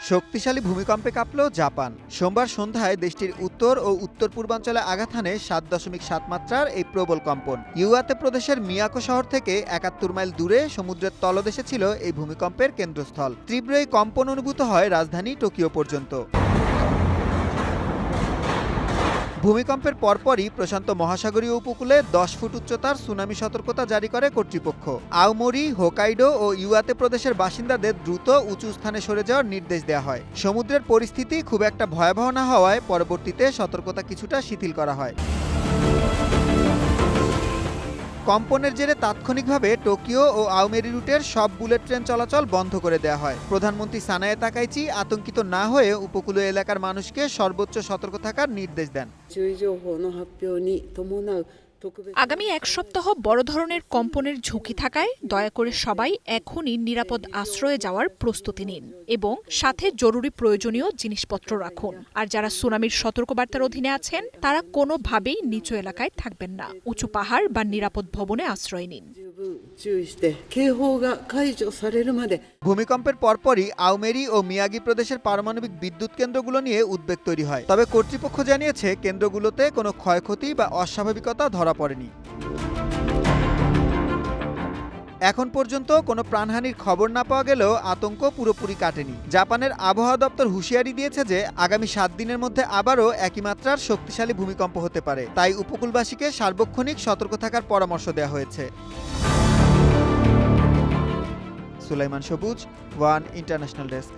শক্তিশালী ভূমিকম্পে কাঁপল জাপান। সোমবার সন্ধ্যায় দেশটির উত্তর ও উত্তর পূর্বাঞ্চলে আঘাত হানে ৭.৭ মাত্রার এই প্রবল কম্পন। ইওয়াতে প্রদেশের মিয়াকো শহর থেকে ৭১ মাইল দূরে সমুদ্রের তলদেশে ছিল এই ভূমিকম্পের কেন্দ্রস্থল। তীব্র এই কম্পন অনুভূত হয় রাজধানী টোকিও পর্যন্ত। ভূমিকম্পের পরপরই প্রশান্ত মহাসাগরীয় উপকূলে ১০ ফুট উচ্চতার সুনামি সতর্কতা জারি করে কর্তৃপক্ষ। আওমোরি, হোকাইডো ও ইওয়াতে প্রদেশের বাসিন্দাদের দ্রুত উঁচু স্থানে সরে যাওয়ার নির্দেশ দেওয়া হয়। সমুদ্রের পরিস্থিতি খুব একটা ভয়াবহ না হওয়ায় পরবর্তীতে সতর্কতা কিছুটা শিথিল করা হয়। কম্পনের জেরে তাৎক্ষণিকভাবে টোকিও ও আওমেরি রুটের সব বুলেট ট্রেন চলাচল বন্ধ করে দেওয়া হয়। প্রধানমন্ত্রী সানায়ে তাকাইচি আতঙ্কিত না হয়ে উপকূলীয় এলাকার মানুষকে সর্বোচ্চ সতর্ক থাকার নির্দেশ দেন। আগামী এক সপ্তাহ বড় ধরনের কম্পনের ঝুঁকি থাকায় দয়া করে সবাই এখনই নিরাপদ আশ্রয়ে যাওয়ার প্রস্তুতি নিন এবং সাথে জরুরি প্রয়োজনীয় জিনিসপত্র রাখুন। আর যারা সুনামির সতর্কবার্তার অধীনে আছেন তারা কোনোভাবেই নিচু এলাকায় থাকবেন না। উঁচু পাহাড় বা নিরাপদ ভবনে আশ্রয় নিন। ভূমিকম্পের পরপরই আওমেরি ও মিয়াগি প্রদেশের পারমাণবিক বিদ্যুৎ কেন্দ্রগুলো নিয়ে উদ্বেগ তৈরি হয়। তবে কর্তৃপক্ষ জানিয়েছে কেন্দ্রগুলোতে কোনো ক্ষয়ক্ষতি বা অস্বাভাবিকতা ধরা পড়েনি। এখন পর্যন্ত কোনো প্রাণহানির খবর না পাওয়া গেলেও আতঙ্ক পুরোপুরি কাটেনি। জাপানের আবহাওয়া দপ্তর হুঁশিয়ারি দিয়েছে যে আগামী ৭ দিনের মধ্যে আবারও একই মাত্রার শক্তিশালী ভূমিকম্প হতে পারে। তাই উপকূলবাসীকে সার্বক্ষণিক সতর্ক থাকার পরামর্শ দেওয়া হয়েছে। সুলাইমান সবুজ, ওয়ান ইন্টারন্যাশনাল ডেস্ক।